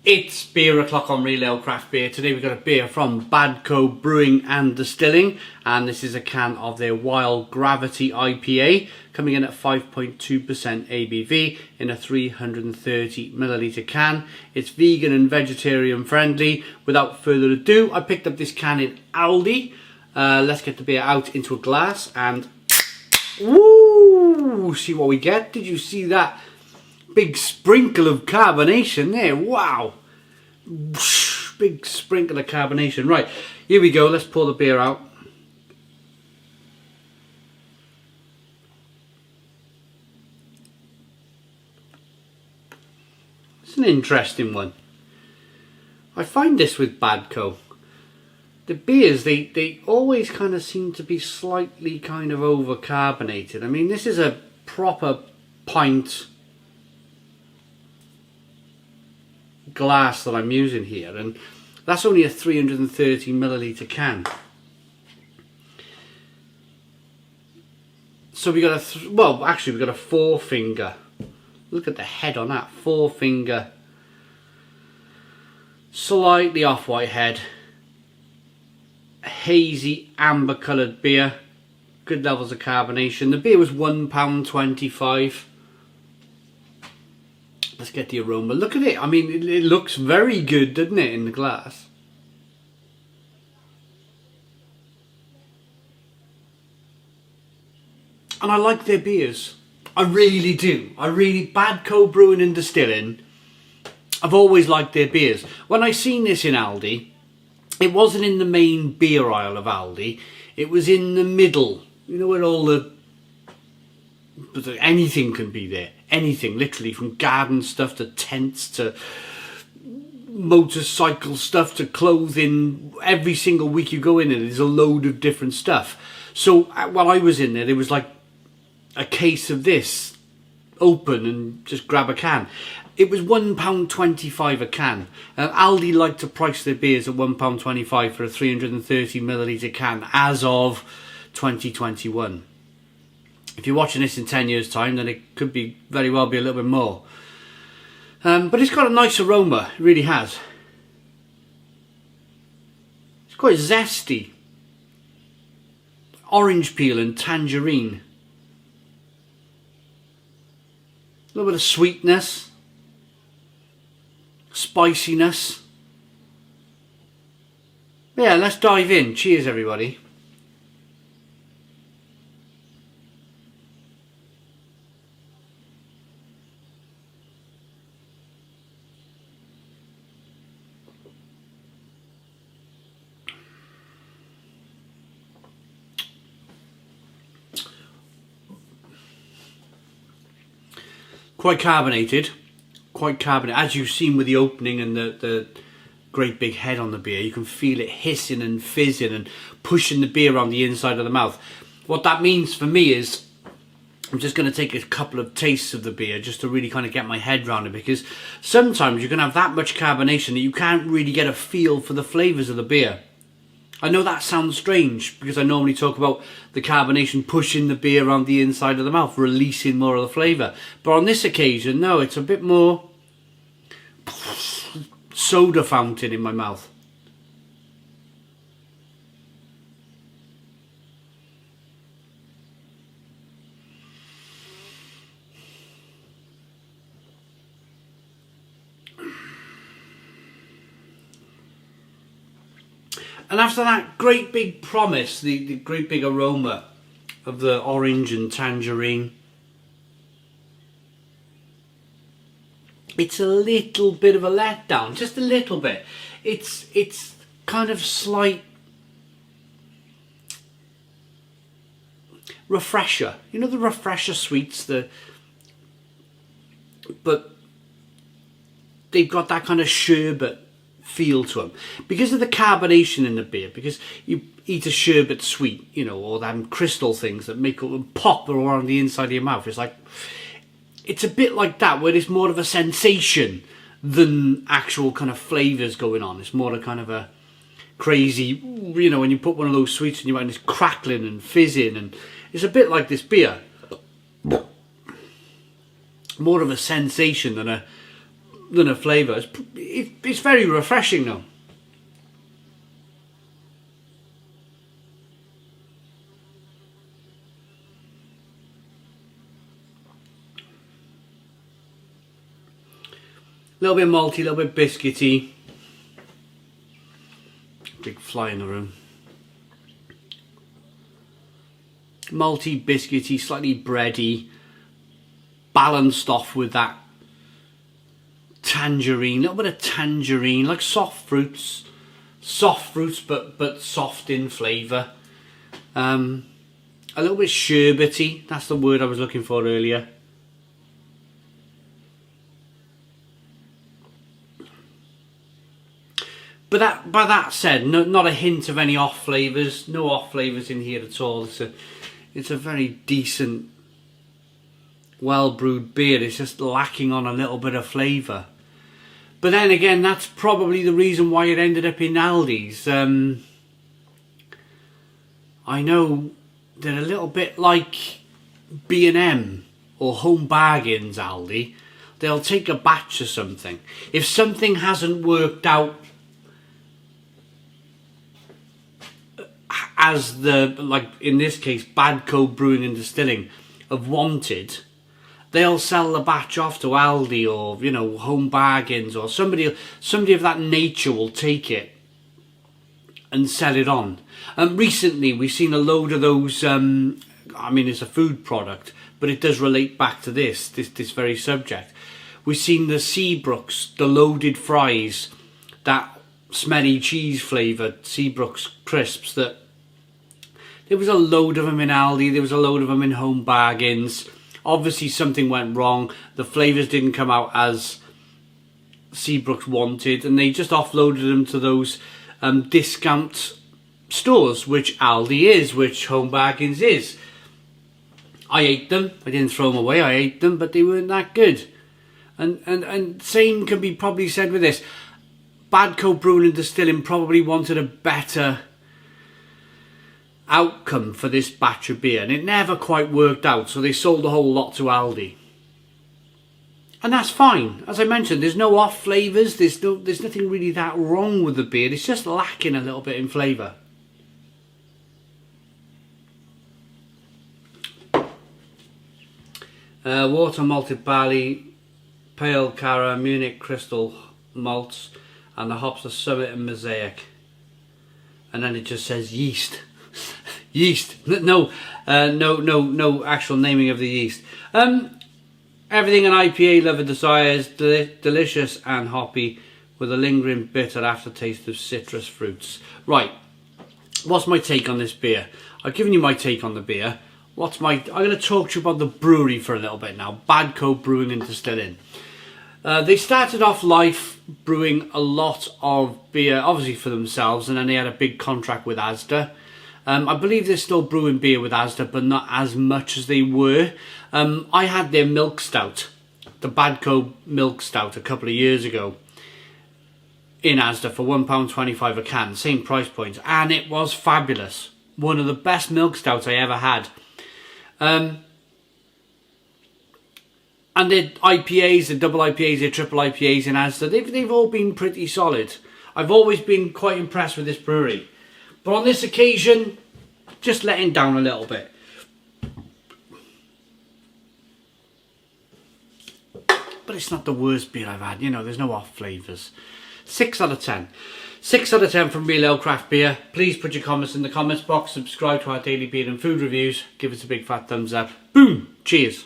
It's beer o'clock on Real Ale Craft Beer. Today we've got a beer from Badco Brewing and Distilling, and this is a can of their Wild Gravity IPA, coming in at 5.2% ABV in a 330ml can. It's vegan and vegetarian friendly. Without further ado, I picked up this can in Aldi. Let's get the beer out into a glass and woo! See what we get. Did you see that? Big sprinkle of carbonation there, wow! Big sprinkle of carbonation. Right, here we go, let's pour the beer out. It's an interesting one. I find this with Badco. The beers, they always kind of seem to be slightly kind of over carbonated. I mean, this is a proper pint glass that I'm using here, and that's only a 330ml can. So we got a well, actually we got a 4-finger. Look at the head on that 4-finger, slightly off-white head, hazy amber coloured beer, good levels of carbonation. The beer was £1.25. Let's get the aroma. Look at it. I mean, it looks very good, doesn't it, in the glass? And I like their beers. I really do. Badco Brewing and Distilling, I've always liked their beers. When I seen this in Aldi, it wasn't in the main beer aisle of Aldi. It was in the middle. You know where all the... anything can be there. Anything, literally, from garden stuff to tents to motorcycle stuff to clothing. Every single week you go in and there's a load of different stuff. So while I was in there was like a case of this, open and just grab a can. It was £1.25 a can. Aldi like to price their beers at £1.25 for a 330ml can as of 2021. If you're watching this in 10 years time, then it could be very well be a little bit more. But it's got a nice aroma, it really has. It's quite zesty. Orange peel and tangerine. A little bit of sweetness. Spiciness. Yeah, let's dive in. Cheers, everybody. Quite carbonated, as you've seen with the opening and the great big head on the beer. You can feel it hissing and fizzing and pushing the beer around the inside of the mouth. What that means for me is I'm just going to take a couple of tastes of the beer just to really kind of get my head around it, because sometimes you can have that much carbonation that you can't really get a feel for the flavours of the beer. I know that sounds strange because I normally talk about the carbonation pushing the beer around the inside of the mouth, releasing more of the flavour. But on this occasion, no, it's a bit more soda fountain in my mouth. And after that great big promise, the great big aroma of the orange and tangerine, it's a little bit of a letdown, just a little bit. It's kind of slight refresher. You know the refresher sweets, but they've got that kind of sherbet feel to them because of the carbonation in the beer. Because you eat a sherbet sweet, you know, or them crystal things that make it pop around the inside of your mouth. It's a bit like that, where it's more of a sensation than actual kind of flavours going on. It's more a kind of a crazy, you know, when you put one of those sweets in your mouth and it's crackling and fizzing, and it's a bit like this beer. More of a sensation than a than a flavour. It's very refreshing though. A little bit malty, a little bit biscuity. Big fly in the room. Malty, biscuity, slightly bready. Balanced off with that tangerine, a little bit of tangerine, like soft fruits but soft in flavour. A little bit sherbety, that's the word I was looking for earlier. But by that said, not a hint of any off flavours, no off flavours in here at all. It's a very decent, well brewed beer. It's just lacking on a little bit of flavour. But then again, that's probably the reason why it ended up in Aldi's. I know they're a little bit like B&M or Home Bargains Aldi. They'll take a batch of something. If something hasn't worked out as like in this case, Badco Brewing and Distilling have wanted, they'll sell the batch off to Aldi or, you know, Home Bargains, or somebody of that nature will take it and sell it on. Recently we've seen a load of those, I mean it's a food product, but it does relate back to this very subject. We've seen the Seabrooks, the loaded fries, that smelly cheese flavoured Seabrooks crisps, that there was a load of them in Aldi, there was a load of them in Home Bargains. Obviously something went wrong, the flavours didn't come out as Seabrooks wanted, and they just offloaded them to those discount stores, which Aldi is, which Home Bargains is. I ate them, I didn't throw them away, I ate them, but they weren't that good. And same can be probably said with this. Badco Brewing and Distilling probably wanted a better outcome for this batch of beer, and it never quite worked out, so they sold the whole lot to Aldi. And that's fine. As I mentioned, there's no off flavours, there's nothing really that wrong with the beer, it's just lacking a little bit in flavour. Water, malted barley, pale Cara, Munich crystal malts, and the hops are Summit and Mosaic. And then it just says yeast. Yeast. No actual naming of the yeast. Everything an IPA lover desires, delicious and hoppy, with a lingering bitter aftertaste of citrus fruits. Right, what's my take on this beer? I've given you my take on the beer. I'm going to talk to you about the brewery for a little bit now. Badco Brewing and Distilling. They started off life brewing a lot of beer, obviously for themselves, and then they had a big contract with Asda. I believe they're still brewing beer with Asda, but not as much as they were. I had their milk stout, the Badco milk stout, a couple of years ago in Asda for £1.25 a can, same price point, and it was fabulous. One of the best milk stouts I ever had. And the IPAs, the double IPAs, the triple IPAs in Asda, they've all been pretty solid. I've always been quite impressed with this brewery. But on this occasion, just letting down a little bit. But it's not the worst beer I've had, you know, there's no off flavours. 6 out of 10. 6 out of 10 from Real Ale Craft Beer. Please put your comments in the comments box, subscribe to our daily beer and food reviews, give us a big fat thumbs up. Boom! Cheers!